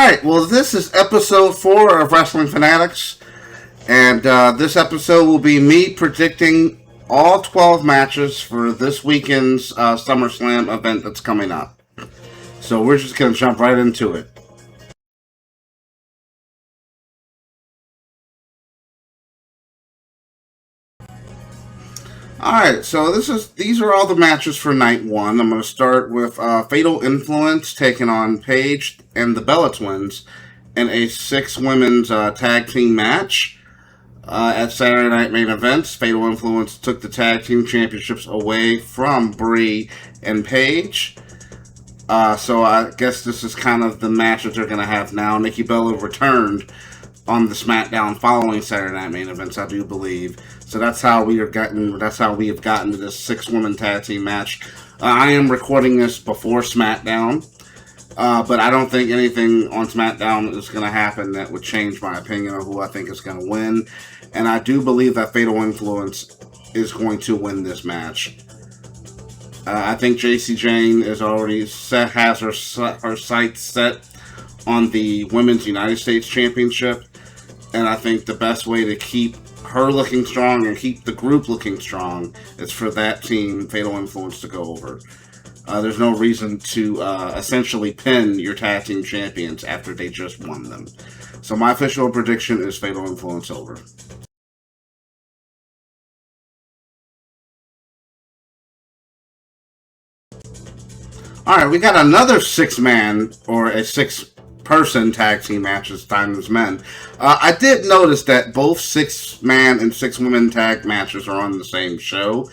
right, well, this is episode 4 of Wrestling Fanatics, and this episode will be me predicting all 12 matches for this weekend's SummerSlam event that's coming up. So we're just going to jump right into it. Alright, so these are all the matches for night 1. I'm going to start with Fatal Influence taking on Paige and the Bella Twins in a 6 women's tag team match. At Saturday Night Main Events, Fatal Influence took the tag team championships away from Brie and Paige. So I guess this is kind of the match that they're going to have now. Nikki Bella returned on the SmackDown following Saturday Night Main Events, I do believe. So that's how we have gotten to this 6-woman tag team match. I am recording this before SmackDown, but I don't think anything on SmackDown is going to happen that would change my opinion of who I think is going to win. And I do believe that Fatal Influence is going to win this match. I think JC Jane is already has her sights set on the Women's United States Championship. And I think the best way to keep her looking strong and keep the group looking strong is for that team, Fatal Influence, to go over. There's no reason to essentially pin your tag team champions after they just won them. So my official prediction is Fatal Influence over. Alright, we got another 6-man or a 6-person tag team match this time as men. I did notice that both 6-man and 6-woman tag matches are on the same show.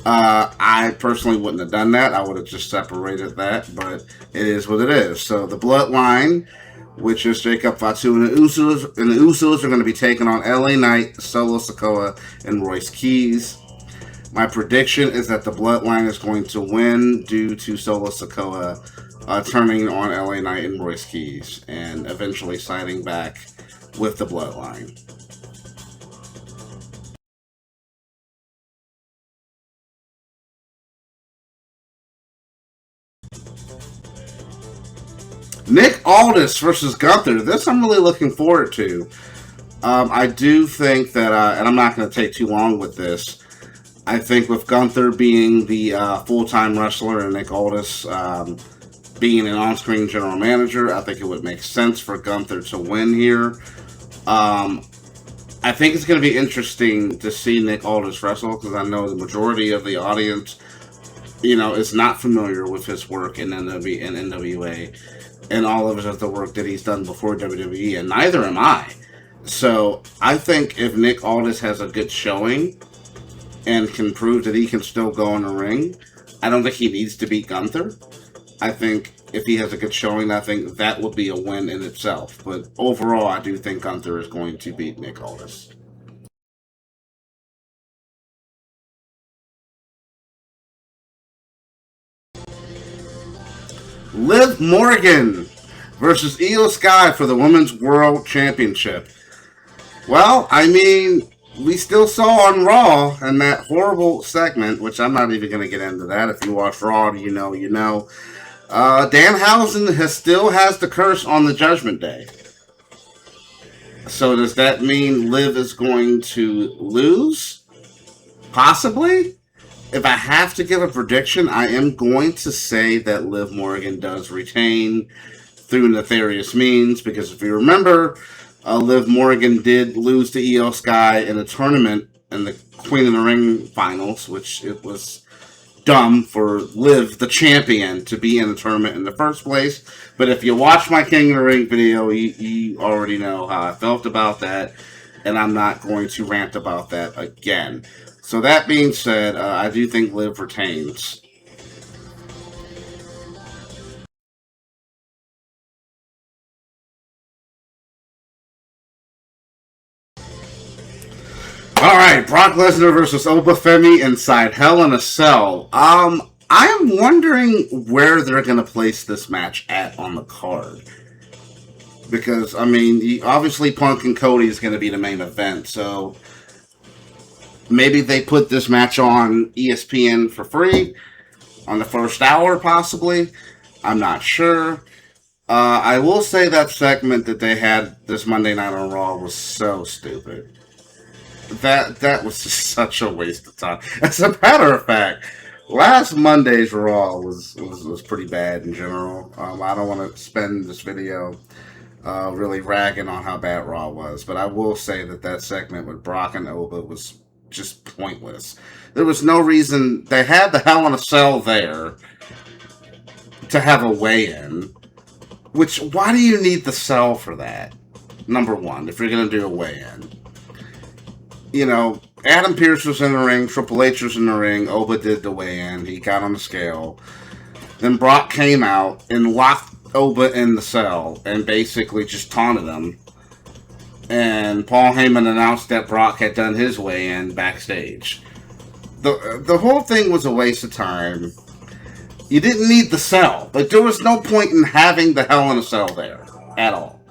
I personally wouldn't have done that. I would have just separated that, but it is what it is. So the Bloodline, which is Jacob Fatu and the Usos are going to be taking on LA Knight, Solo Sikoa, and Royce Keys. My prediction is that the Bloodline is going to win due to Solo Sikoa turning on LA Knight and Royce Keys and eventually siding back with the Bloodline. Nick Aldis versus Gunther. This I'm really looking forward to. I do think that, and I'm not going to take too long with this, I think with Gunther being the full-time wrestler and Nick Aldis being an on-screen general manager, I think it would make sense for Gunther to win here. I think it's going to be interesting to see Nick Aldis wrestle because I know the majority of the audience, is not familiar with his work in NWA and all of the work that he's done before WWE, and neither am I. So I think if Nick Aldis has a good showing and can prove that he can still go in the ring, I don't think he needs to beat Gunther. I think if he has a good showing, I think that would be a win in itself. But overall, I do think Gunther is going to beat Nick Aldis. Liv Morgan versus Io Sky for the Women's World Championship. Well, I mean, we still saw on Raw in that horrible segment, which I'm not even going to get into that. If you watch Raw, you know. Danhausen still has the curse on the Judgment Day. So does that mean Liv is going to lose? Possibly. If I have to give a prediction, I am going to say that Liv Morgan does retain through nefarious means, because if you remember, Liv Morgan did lose to Io Sky in a tournament in the Queen of the Ring finals, which it was dumb for Liv, the champion, to be in the tournament in the first place. But if you watch my King of the Ring video, you already know how I felt about that, and I'm not going to rant about that again. So that being said, I do think Liv retains. Alright, Brock Lesnar versus Obafemi inside Hell in a Cell. I'm wondering where they're going to place this match at on the card. Because, I mean, obviously Punk and Cody is going to be the main event, so maybe they put this match on ESPN for free on the first hour, possibly. I'm not sure. I will say that segment that they had this Monday night on Raw was so stupid. That was just such a waste of time. As a matter of fact, last Monday's Raw was pretty bad in general. I don't want to spend this video really ragging on how bad Raw was, but I will say that that segment with Brock and Oba was just pointless. There was no reason. They had the Hell in a Cell there to have a weigh-in. Which, why do you need the cell for that? Number one, if you're going to do a weigh-in. You know, Adam Pearce was in the ring, Triple H was in the ring, Oba did the weigh-in, he got on the scale. Then Brock came out and locked Oba in the cell and basically just taunted him. And Paul Heyman announced that Brock had done his weigh-in backstage. The whole thing was a waste of time. You didn't need the cell. Like, there was no point in having the Hell in a Cell there at all.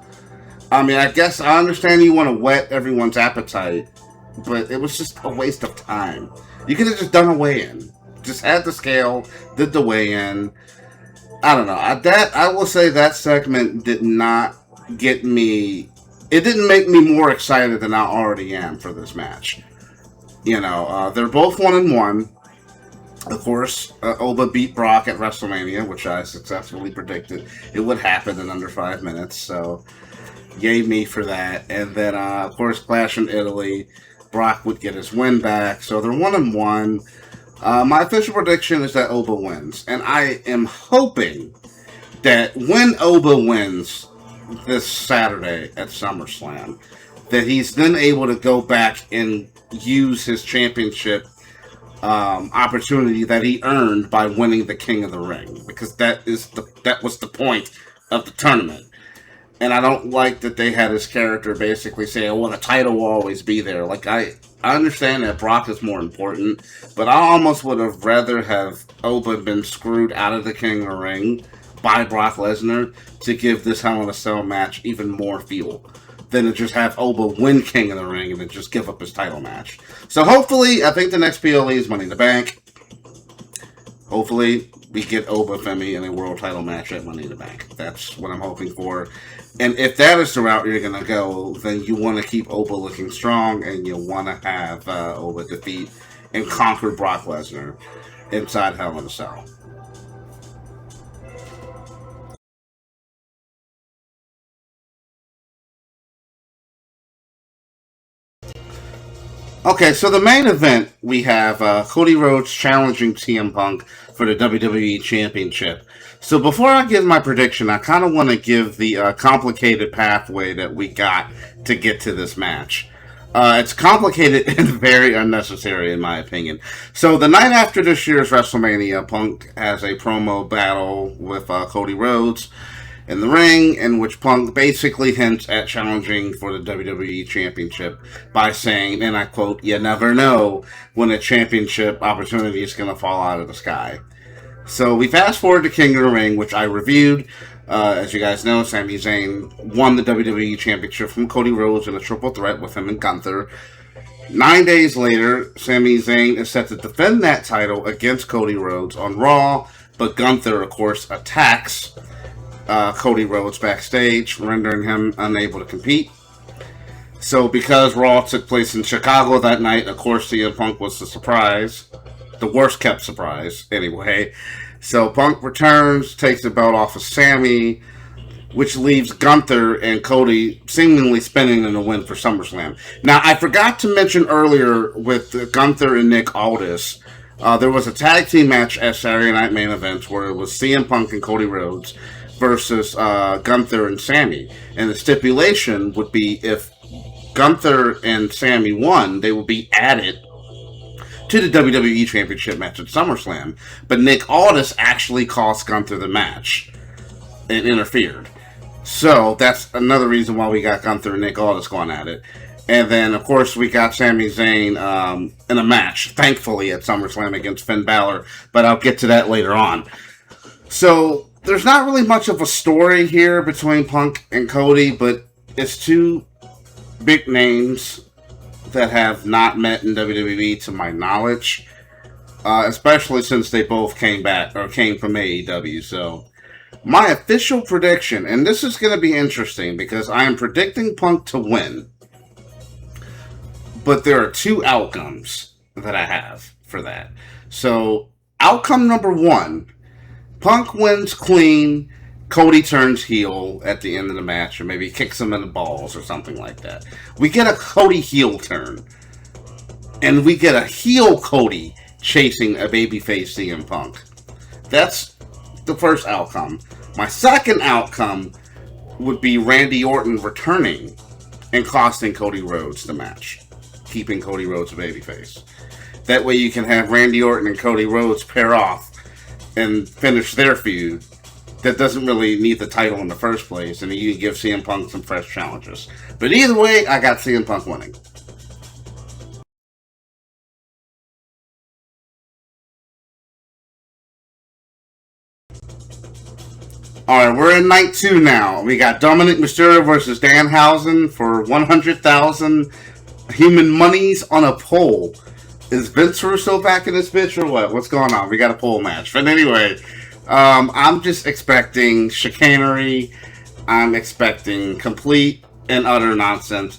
I mean, I guess I understand you want to whet everyone's appetite, but it was just a waste of time. You could have just done a weigh-in. Just had the scale, did the weigh-in. I don't know. I will say that segment did not get me. It didn't make me more excited than I already am for this match. You know, they're both 1-1. Of course, Oba beat Brock at WrestleMania, which I successfully predicted it would happen in under 5 minutes. So, yay me for that. And then, of course, Clash in Italy, Brock would get his win back. So they're 1-1. My official prediction is that Oba wins, and I am hoping that when Oba wins this Saturday at SummerSlam, that he's then able to go back and use his championship opportunity that he earned by winning the King of the Ring, because that was the point of the tournament. And I don't like that they had his character basically say, "Oh, well, the title will always be there." Like, I understand that Brock is more important, but I almost would have rather have Oba been screwed out of the King of the Ring by Brock Lesnar to give this Hell in a Cell match even more fuel than to just have Oba win King of the Ring and then just give up his title match. So hopefully, I think the next PLE is Money in the Bank. Hopefully, we get Oba Femi in a world title match at Money in the Bank. That's what I'm hoping for. And if that is the route you're going to go, then you want to keep Oba looking strong, and you want to have Oba defeat and conquer Brock Lesnar inside Hell in a Cell. Okay, so the main event, we have Cody Rhodes challenging CM Punk for the WWE Championship. So before I give my prediction, I kind of want to give the complicated pathway that we got to get to this match. It's complicated and very unnecessary, in my opinion. So the night after this year's WrestleMania, Punk has a promo battle with Cody Rhodes in the ring, in which Punk basically hints at challenging for the WWE Championship by saying, and I quote, "You never know when a championship opportunity is going to fall out of the sky." So we fast forward to King of the Ring, which I reviewed. As you guys know, Sami Zayn won the WWE Championship from Cody Rhodes in a triple threat with him and Gunther. 9 days later, Sami Zayn is set to defend that title against Cody Rhodes on Raw, but Gunther, of course, attacks Cody Rhodes backstage, rendering him unable to compete. So because Raw took place in Chicago that night, of course CM Punk was the surprise. The worst kept surprise, anyway. So Punk returns, takes the belt off of Sami, which leaves Gunther and Cody seemingly spinning in the win for SummerSlam. Now, I forgot to mention earlier with Gunther and Nick Aldis, there was a tag team match at Saturday Night Main Events where it was CM Punk and Cody Rhodes versus Gunther and Sami. And the stipulation would be if Gunther and Sami won, they would be added to the WWE Championship match at SummerSlam. But Nick Aldis actually cost Gunther the match and interfered. So that's another reason why we got Gunther and Nick Aldis going at it. And then, of course, we got Sami Zayn in a match, thankfully, at SummerSlam against Finn Balor. But I'll get to that later on. So there's not really much of a story here between Punk and Cody, but it's two big names that have not met in WWE to my knowledge, especially since they both came back or came from AEW. So My official prediction, and this is going to be interesting because I am predicting Punk to win, but there are two outcomes that I have for that. So, outcome number one, Punk wins clean. Cody turns heel at the end of the match, or maybe kicks him in the balls or something like that. We get a Cody heel turn, and we get a heel Cody chasing a babyface CM Punk. That's the first outcome. My second outcome would be Randy Orton returning and costing Cody Rhodes the match, keeping Cody Rhodes a babyface. That way you can have Randy Orton and Cody Rhodes pair off and finish their feud that doesn't really need the title in the first place, and then you can give CM Punk some fresh challenges. But either way, I got CM Punk winning. Alright, we're in night 2 now. We got Dominic Mysterio versus Danhausen for 100,000 human monies on a pole. Is Vince Russo back in this bitch or what? What's going on? We got a pole match. But anyway, I'm just expecting chicanery. I'm expecting complete and utter nonsense.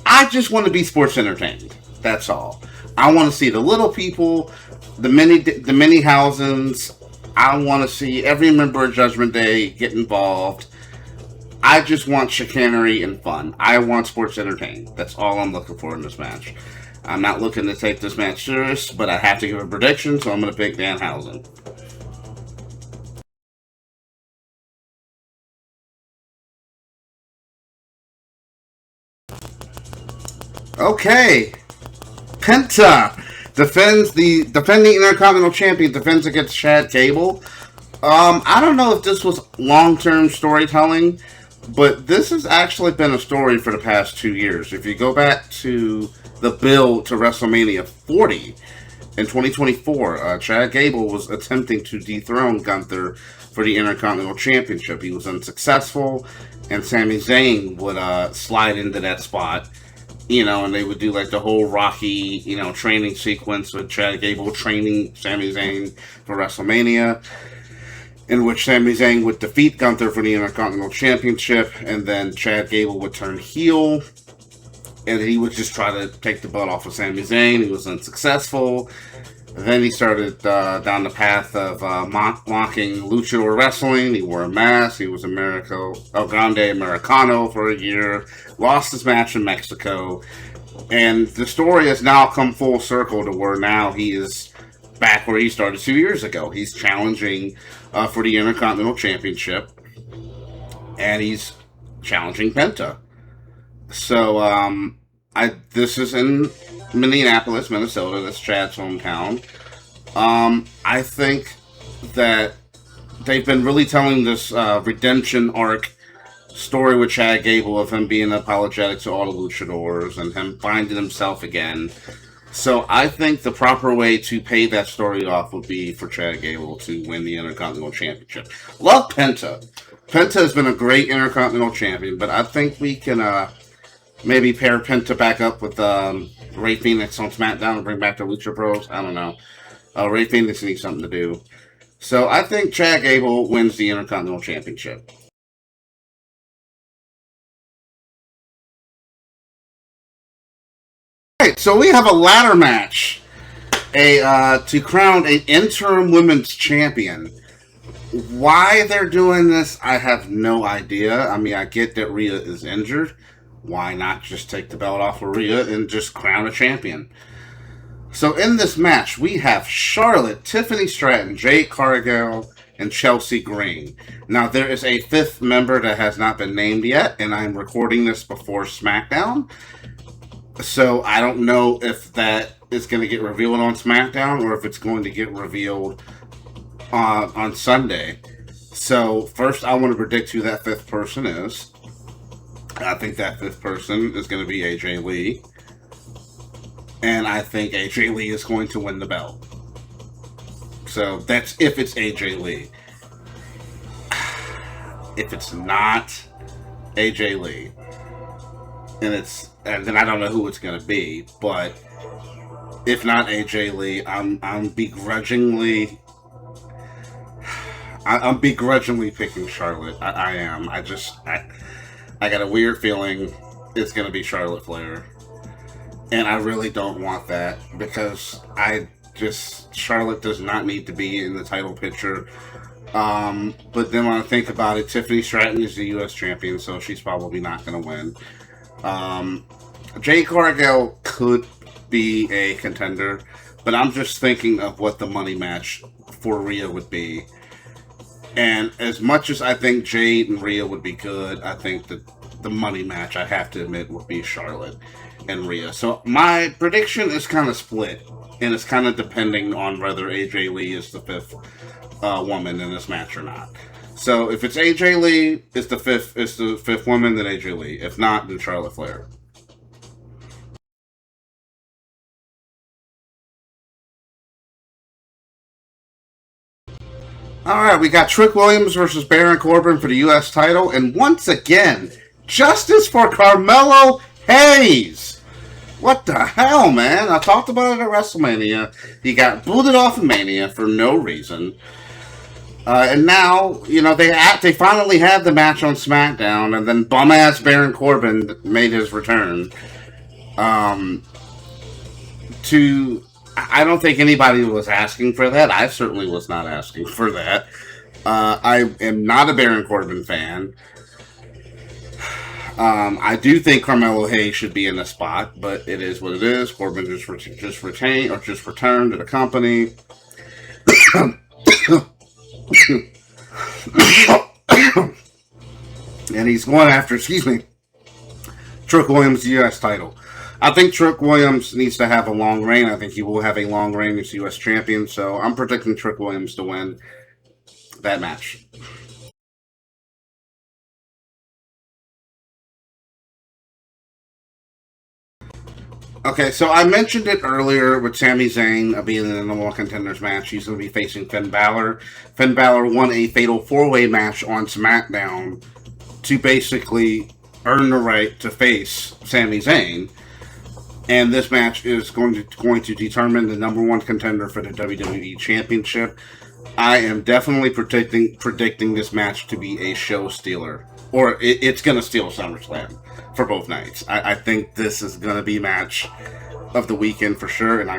I just want to be sports entertained. That's all. I want to see the little people, the mini Housens. I want to see every member of Judgment Day get involved. I just want chicanery and fun. I want sports entertained. That's all I'm looking for in this match. I'm not looking to take this match serious, but I have to give a prediction, so I'm going to pick Danhausen. Okay. Penta defends the defending Intercontinental Champion defends against Chad Gable. I don't know if this was long-term storytelling, but this has actually been a story for the past 2 years. If you go back to the build to WrestleMania 40 in 2024, Chad Gable was attempting to dethrone Gunther for the Intercontinental Championship. He was unsuccessful, and Sami Zayn would slide into that spot. And they would do like the whole Rocky, training sequence with Chad Gable training Sami Zayn for WrestleMania, in which Sami Zayn would defeat Gunther for the Intercontinental Championship, and then Chad Gable would turn heel, and he would just try to take the belt off of Sami Zayn. He was unsuccessful. Then he started down the path of mocking luchador wrestling. He wore a mask. He was El Grande Americano for a year. Lost his match in Mexico. And the story has now come full circle to where now he is back where he started 2 years ago. He's challenging for the Intercontinental Championship. And he's challenging Penta. So, this is in Minneapolis, Minnesota. That's Chad's hometown. I think that they've been really telling this redemption arc story with Chad Gable of him being apologetic to all the luchadors and him finding himself again. So I think the proper way to pay that story off would be for Chad Gable to win the Intercontinental Championship. Love Penta. Penta has been a great Intercontinental Champion, but I think we can maybe pair Penta back up with Rey Fenix on SmackDown and bring back the Lucha Bros. I don't know. Rey Fenix needs something to do. So I think Chad Gable wins the Intercontinental Championship. Alright, so we have a ladder match. To crown an interim women's champion. Why they're doing this, I have no idea. I mean, I get that Rhea is injured. Why not just take the belt off of Rhea and just crown a champion? So in this match, we have Charlotte, Tiffany Stratton, Jade Cargill, and Chelsea Green. Now, there is a fifth member that has not been named yet, and I'm recording this before SmackDown. So I don't know if that is going to get revealed on SmackDown or if it's going to get revealed on Sunday. So first, I want to predict who that fifth person is. I think that fifth person is going to be AJ Lee. And I think AJ Lee is going to win the belt. So that's if it's AJ Lee. If it's not AJ Lee, and then I don't know who it's going to be, but if not AJ Lee, I'm begrudgingly, I'm begrudgingly picking Charlotte. I am. I got a weird feeling it's going to be Charlotte Flair. And I really don't want that because Charlotte does not need to be in the title picture. But then when I think about it, Tiffany Stratton is the U.S. champion, so she's probably not going to win. Jade Cargill could be a contender, but I'm just thinking of what the money match for Rhea would be. And as much as I think Jade and Rhea would be good, I think that the money match, I have to admit, would be Charlotte and Rhea. So my prediction is kind of split, and it's kind of depending on whether AJ Lee is the fifth woman in this match or not. So if it's AJ Lee, it's the fifth woman, then AJ Lee. If not, then Charlotte Flair. All right, we got Trick Williams versus Baron Corbin for the U.S. title, and once again, justice for Carmelo Hayes. What the hell, man? I talked about it at WrestleMania. He got booted off of Mania for no reason. And now, they finally had the match on SmackDown, and then bum-ass Baron Corbin made his return. I don't think anybody was asking for that. I certainly was not asking for that. I am not a Baron Corbin fan. I do think Carmelo Hayes should be in the spot, but it is what it is. Corbin just returned to the company. And he's going after, Trick Williams' U.S. title. I think Trick Williams needs to have a long reign. I think he will have a long reign as U.S. champion. So I'm predicting Trick Williams to win that match. Okay, so I mentioned it earlier with Sami Zayn being in the number one contenders match. He's going to be facing Finn Balor. Finn Balor won a fatal four-way match on SmackDown to basically earn the right to face Sami Zayn. And this match is going to determine the number one contender for the WWE Championship. I am definitely predicting this match to be a show stealer, or it's going to steal SummerSlam for both nights. I think this is going to be match of the weekend for sure, and I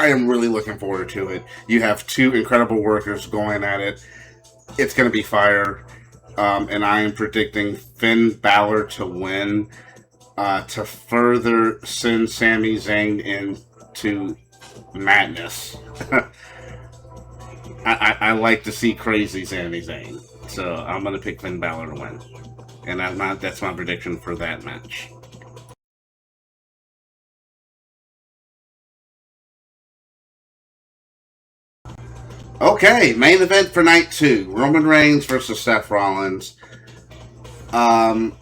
am really looking forward to it. You have two incredible workers going at it. It's going to be fire, and I am predicting Finn Balor to win. To further send Sami Zayn into madness. I like to see crazy Sami Zayn. So I'm going to pick Finn Balor to win. And that's my prediction for that match. Okay, main event for night 2. Roman Reigns versus Seth Rollins.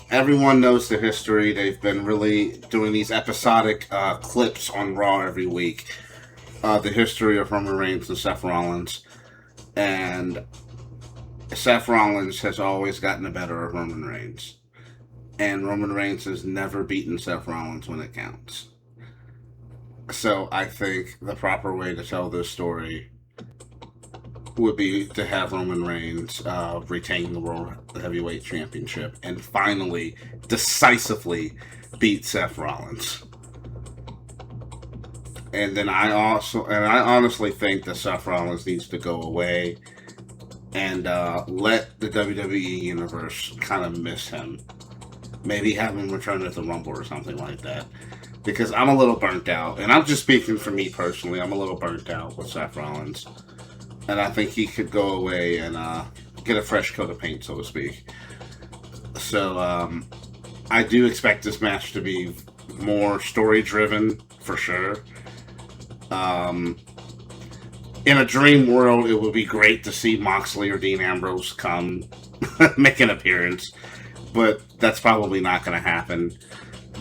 Everyone knows the history. They've been really doing these episodic clips on Raw every week. The history of Roman Reigns and Seth Rollins. And Seth Rollins has always gotten the better of Roman Reigns. And Roman Reigns has never beaten Seth Rollins when it counts. So I think the proper way to tell this story would be to have Roman Reigns retain the World Heavyweight Championship and finally, decisively beat Seth Rollins. And then I honestly think that Seth Rollins needs to go away and let the WWE Universe kind of miss him. Maybe have him return at the Rumble or something like that. Because I'm a little burnt out. And I'm just speaking for me personally. I'm a little burnt out with Seth Rollins. And I think he could go away and get a fresh coat of paint, so to speak. So I do expect this match to be more story-driven, for sure. In a dream world, it would be great to see Moxley or Dean Ambrose come make an appearance. But that's probably not going to happen.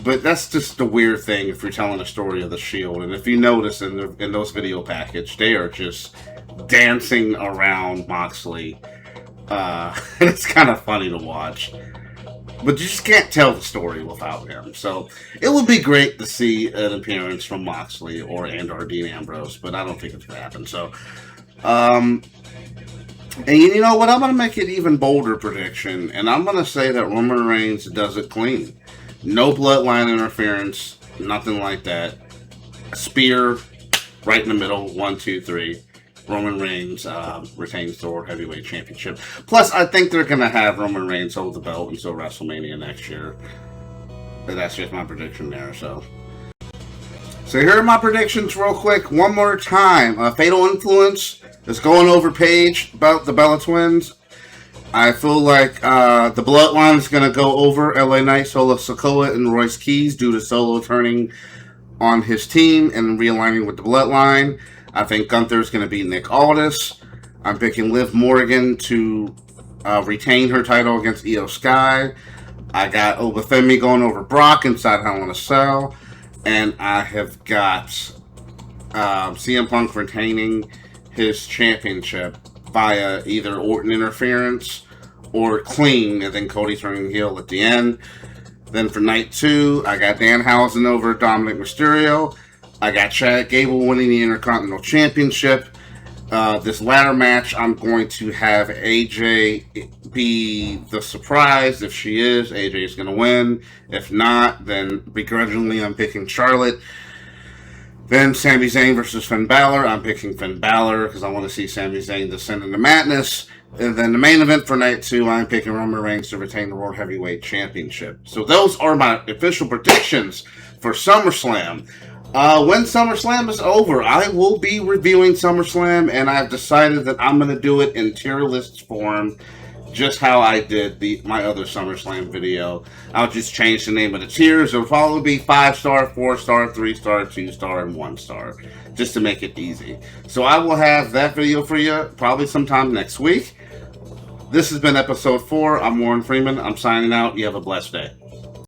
But that's just the weird thing if you're telling a story of the Shield. And if you notice in those video package, they are just dancing around Moxley. And it's kind of funny to watch. But you just can't tell the story without him. So it would be great to see an appearance from Moxley or Dean Ambrose. But I don't think it's going to happen. So And you know what? I'm going to make it even bolder prediction, and I'm going to say that Roman Reigns does it clean. No bloodline interference, nothing like that. A spear right in the middle, 1, 2, 3. Roman Reigns retains the World Heavyweight Championship. Plus, I think they're going to have Roman Reigns hold the belt until WrestleMania next year. But that's just my prediction there, so here are my predictions real quick. One more time. Fatal Influence is going over Paige about the Bella Twins. I feel like the Bloodline is going to go over LA Knight, Solo Sikoa, and Royce Keys due to Solo turning on his team and realigning with the Bloodline. I think Gunther is going to beat Nick Aldis. I'm picking Liv Morgan to retain her title against Io Sky. I got Obafemi going over Brock inside Hell in a Cell. And I have got CM Punk retaining his championship via either Orton interference or clean, and then Cody turning heel at the end. Then for night 2, I got Danhausen over Dominic Mysterio. I got Chad Gable winning the Intercontinental Championship. This latter match, I'm going to have AJ be the surprise. If she is, AJ is going to win. If not, then begrudgingly, I'm picking Charlotte. Then Sami Zayn versus Finn Balor. I'm picking Finn Balor because I want to see Sami Zayn descend into madness. And then the main event for night 2, I'm picking Roman Reigns to retain the World Heavyweight Championship. So those are my official predictions for SummerSlam. When SummerSlam is over, I will be reviewing SummerSlam, and I've decided that I'm going to do it in tier list form, just how I did my other SummerSlam video. I'll just change the name of the tiers. It'll probably be 5-star, 4-star, 3-star, 2-star, and 1-star, just to make it easy. So I will have that video for you probably sometime next week. This has been episode 4. I'm Warren Freeman. I'm signing out. You have a blessed day.